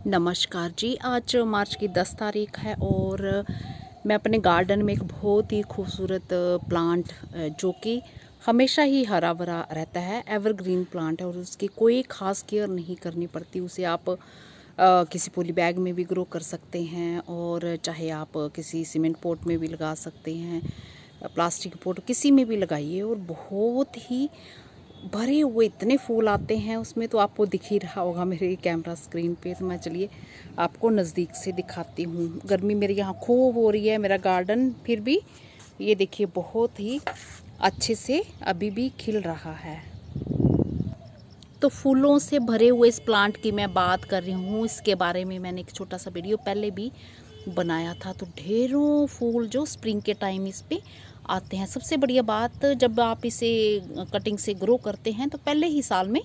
नमस्कार जी। आज मार्च की 10 तारीख है और मैं अपने गार्डन में एक बहुत ही खूबसूरत प्लांट जो कि हमेशा ही हरा भरा रहता है, एवरग्रीन प्लांट है और उसकी कोई ख़ास केयर नहीं करनी पड़ती। उसे आप किसी पॉली बैग में भी ग्रो कर सकते हैं और चाहे आप किसी सीमेंट पॉट में भी लगा सकते हैं, प्लास्टिक पॉट किसी में भी लगाइए और बहुत ही भरे हुए इतने फूल आते हैं उसमें। तो आपको दिख ही रहा होगा मेरे कैमरा स्क्रीन पे। तो मैं चलिए आपको नज़दीक से दिखाती हूँ। गर्मी मेरे यहाँ खूब हो रही है, मेरा गार्डन फिर भी ये देखिए बहुत ही अच्छे से अभी भी खिल रहा है। तो फूलों से भरे हुए इस प्लांट की मैं बात कर रही हूँ। इसके बारे में मैंने एक छोटा सा वीडियो पहले भी बनाया था। तो ढेरों फूल जो स्प्रिंग के टाइम इस पे आते हैं। सबसे बढ़िया बात, जब आप इसे कटिंग से ग्रो करते हैं तो पहले ही साल में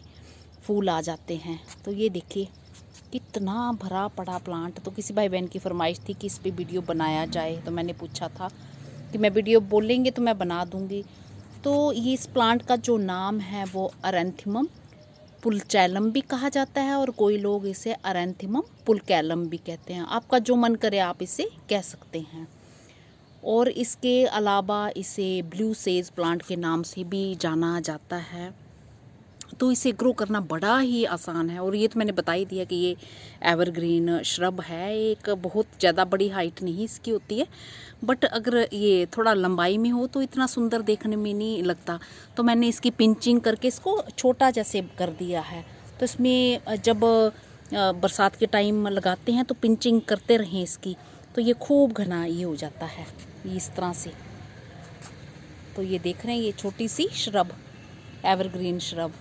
फूल आ जाते हैं। तो ये देखिए कितना भरा पड़ा प्लांट। तो किसी भाई बहन की फरमाइश थी कि इस पे वीडियो बनाया जाए, तो मैंने पूछा था कि मैं वीडियो बोलेंगे तो मैं बना दूँगी। तो ये इस प्लांट का जो नाम है वो अरेंथीमम पुलचैलम भी कहा जाता है और कोई लोग इसे अरेंथीमम पुलकैलम भी कहते हैं। आपका जो मन करे आप इसे कह सकते हैं। और इसके अलावा इसे ब्लू सेज प्लांट के नाम से भी जाना जाता है। तो इसे ग्रो करना बड़ा ही आसान है और ये तो मैंने बता ही दिया कि ये एवरग्रीन श्रब है। एक बहुत ज़्यादा बड़ी हाइट नहीं इसकी होती है, बट अगर ये थोड़ा लंबाई में हो तो इतना सुंदर देखने में नहीं लगता। तो मैंने इसकी पिंचिंग करके इसको छोटा जैसे कर दिया है। तो इसमें जब बरसात के टाइम लगाते हैं तो पिंचिंग करते रहें इसकी, तो ये खूब घना ये हो जाता है इस तरह से। तो ये देख रहे हैं ये छोटी सी श्रब, एवरग्रीन श्रब।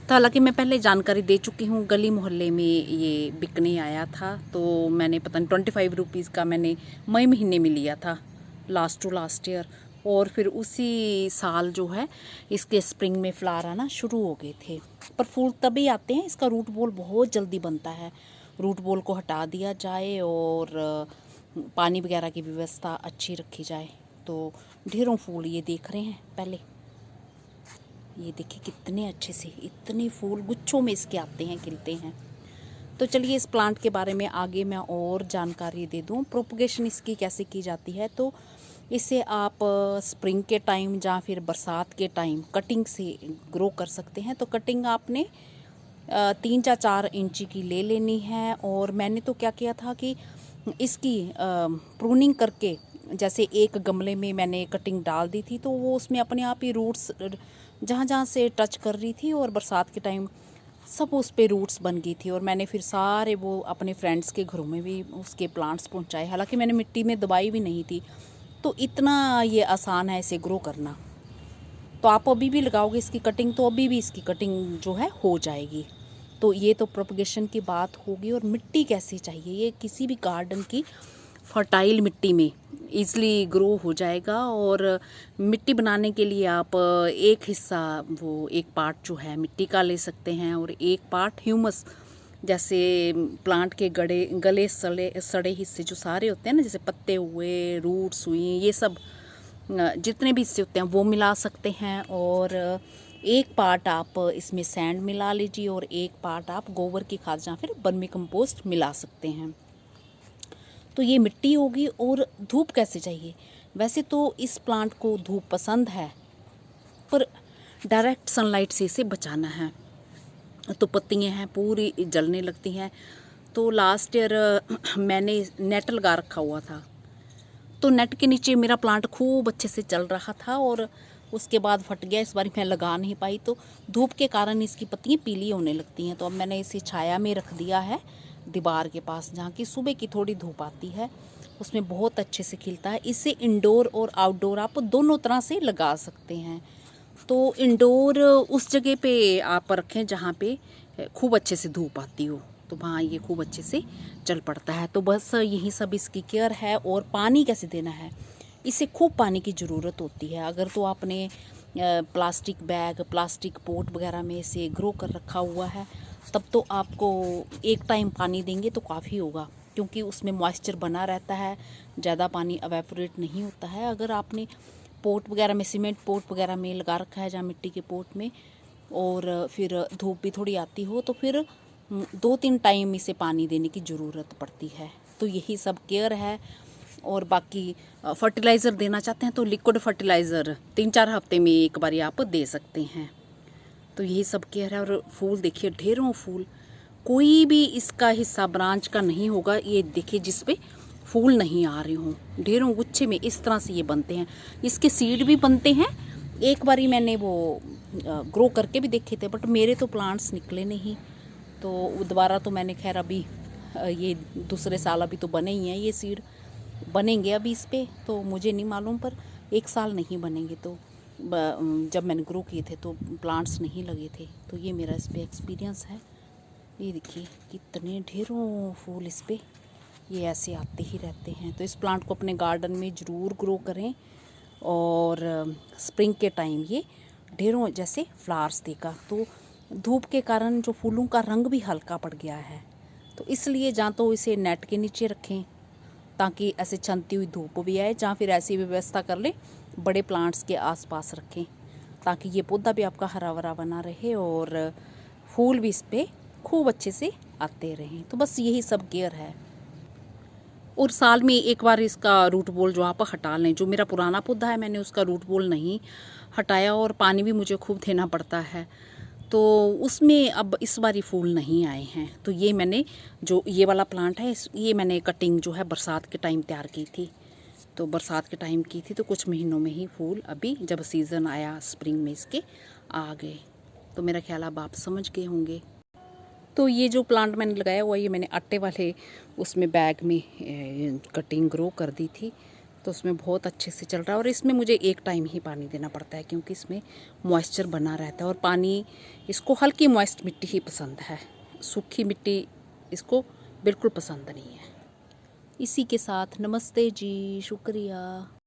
तो हालांकि मैं पहले जानकारी दे चुकी हूँ, गली मोहल्ले में ये बिकने आया था। तो मैंने पता नहीं 25 रुपीज़ का मैंने मई महीने में लिया था, लास्ट टू लास्ट ईयर। और फिर उसी साल जो है इसके स्प्रिंग में फ्लावर आना शुरू हो गए थे। पर फूल तभी आते हैं, इसका रूट बॉल बहुत जल्दी बनता है। रूट बॉल को हटा दिया जाए और पानी वगैरह की व्यवस्था अच्छी रखी जाए तो ढेरों फूल ये देख रहे हैं। पहले ये देखिए कितने अच्छे से इतने फूल गुच्छों में इसके आते हैं, खिलते हैं। तो चलिए इस प्लांट के बारे में आगे मैं और जानकारी दे दूं। प्रोपगेशन इसकी कैसे की जाती है, तो इसे आप स्प्रिंग के टाइम या फिर बरसात के टाइम कटिंग से ग्रो कर सकते हैं। तो कटिंग आपने 3 या 4 इंची की ले लेनी है। और मैंने तो क्या किया था कि इसकी प्रूनिंग करके, जैसे एक गमले में मैंने कटिंग डाल दी थी तो वो उसमें अपने आप ही रूट्स जहाँ जहाँ से टच कर रही थी और बरसात के टाइम सब उस पे रूट्स बन गई थी। और मैंने फिर सारे वो अपने फ्रेंड्स के घरों में भी उसके प्लांट्स पहुँचाए। हालांकि मैंने मिट्टी में दबाई भी नहीं थी। तो इतना ये आसान है इसे ग्रो करना। तो आप अभी भी लगाओगे इसकी कटिंग तो अभी भी इसकी कटिंग जो है हो जाएगी। तो ये तो प्रोपगेशन की बात होगी। और मिट्टी कैसी चाहिए, ये किसी भी गार्डन की फर्टाइल मिट्टी में ईज़िली ग्रो हो जाएगा। और मिट्टी बनाने के लिए आप एक हिस्सा वो एक पार्ट जो है मिट्टी का ले सकते हैं और एक पार्ट ह्यूमस, जैसे प्लांट के गले सड़े हिस्से जो सारे होते हैं ना, जैसे पत्ते हुए, रूट्स हुई, ये सब जितने भी हिस्से होते हैं वो मिला सकते हैं। और एक पार्ट आप इसमें सैंड मिला लीजिए और एक पार्ट आप गोबर की खाद या फिर वर्मी कंपोस्ट मिला सकते हैं। तो ये मिट्टी होगी। और धूप कैसे चाहिए, वैसे तो इस प्लांट को धूप पसंद है पर डायरेक्ट सनलाइट से इसे बचाना है। तो पत्तियां हैं पूरी जलने लगती हैं। तो लास्ट ईयर मैंने नेट लगा रखा हुआ था, तो नेट के नीचे मेरा प्लांट खूब अच्छे से चल रहा था और उसके बाद फट गया। इस बार मैं लगा नहीं पाई, तो धूप के कारण इसकी पत्तियां पीली होने लगती हैं। तो अब मैंने इसे छाया में रख दिया है दीवार के पास, जहाँ की सुबह की थोड़ी धूप आती है, उसमें बहुत अच्छे से खिलता है। इसे इंडोर और आउटडोर आप दोनों तरह से लगा सकते हैं। तो इंडोर उस जगह पे आप रखें जहाँ पे खूब अच्छे से धूप आती हो, तो वहाँ ये खूब अच्छे से चल पड़ता है। तो बस यही सब इसकी केयर है। और पानी कैसे देना है, इसे खूब पानी की ज़रूरत होती है। अगर तो आपने प्लास्टिक बैग, प्लास्टिक पोट वगैरह में इसे ग्रो कर रखा हुआ है, तब तो आपको एक टाइम पानी देंगे तो काफ़ी होगा, क्योंकि उसमें मॉइस्चर बना रहता है, ज़्यादा पानी एवेपोरेट नहीं होता है। अगर आपने पोट वगैरह में, सीमेंट पोट वगैरह में लगा रखा है या मिट्टी के पोट में, और फिर धूप भी थोड़ी आती हो, तो फिर 2-3 टाइम इसे पानी देने की ज़रूरत पड़ती है। तो यही सब केयर है। और बाकी फर्टिलाइज़र देना चाहते हैं तो लिक्विड फर्टिलाइज़र 3-4 हफ्ते में एक बार आप दे सकते हैं। तो यही सब केयर है। और फूल देखिए, ढेरों फूल, कोई भी इसका हिस्सा ब्रांच का नहीं होगा ये देखिए जिस पे फूल नहीं आ रहे हों। ढेरों गुच्छे में इस तरह से ये बनते हैं। इसके सीड भी बनते हैं। एक बारी मैंने वो ग्रो करके भी देखे थे, बट मेरे तो प्लांट्स निकले नहीं। तो दोबारा तो मैंने खैर अभी ये दूसरे साल अभी तो बने ही हैं, ये सीड बनेंगे अभी इस पे, तो मुझे नहीं मालूम, पर एक साल नहीं बनेंगे। तो जब मैंने ग्रो किए थे तो प्लांट्स नहीं लगे थे। तो ये मेरा इस पे एक्सपीरियंस है। ये देखिए कितने ढेरों फूल इस पे ये ऐसे आते ही रहते हैं। तो इस प्लांट को अपने गार्डन में ज़रूर ग्रो करें। और स्प्रिंग के टाइम ये ढेरों जैसे फ्लावर्स देगा। तो धूप के कारण जो फूलों का रंग भी हल्का पड़ गया है, तो इसलिए ਜਾਂ तो इसे नेट के नीचे रखें ताकि ऐसे छनती हुई धूप भी आए, ਜਾਂ फिर ऐसी व्यवस्था कर लें बड़े प्लांट्स के आसपास रखें ताकि ये पौधा भी आपका हरा भरा बना रहे और फूल भी इस पर खूब अच्छे से आते रहें। तो बस यही सब केयर है। और साल में एक बार इसका रूट बॉल जो आप हटा लें। जो मेरा पुराना पौधा है मैंने उसका रूट बॉल नहीं हटाया और पानी भी मुझे खूब देना पड़ता है, तो उसमें अब इस बारी फूल नहीं आए हैं। तो ये मैंने जो ये वाला प्लांट है ये मैंने कटिंग जो है बरसात के टाइम तैयार की थी। तो बरसात के टाइम की थी तो कुछ महीनों में ही फूल अभी जब सीज़न आया स्प्रिंग में इसके आ गए। तो मेरा ख्याल अब आप समझ गए होंगे। तो ये जो प्लांट मैंने लगाया हुआ ये मैंने आटे वाले उसमें बैग में कटिंग ग्रो कर दी थी, तो उसमें बहुत अच्छे से चल रहा है। और इसमें मुझे एक टाइम ही पानी देना पड़ता है क्योंकि इसमें मॉइस्चर बना रहता है और पानी इसको हल्की मॉइस्ट मिट्टी ही पसंद है, सूखी मिट्टी इसको बिल्कुल पसंद नहीं है। इसी के साथ नमस्ते जी, शुक्रिया।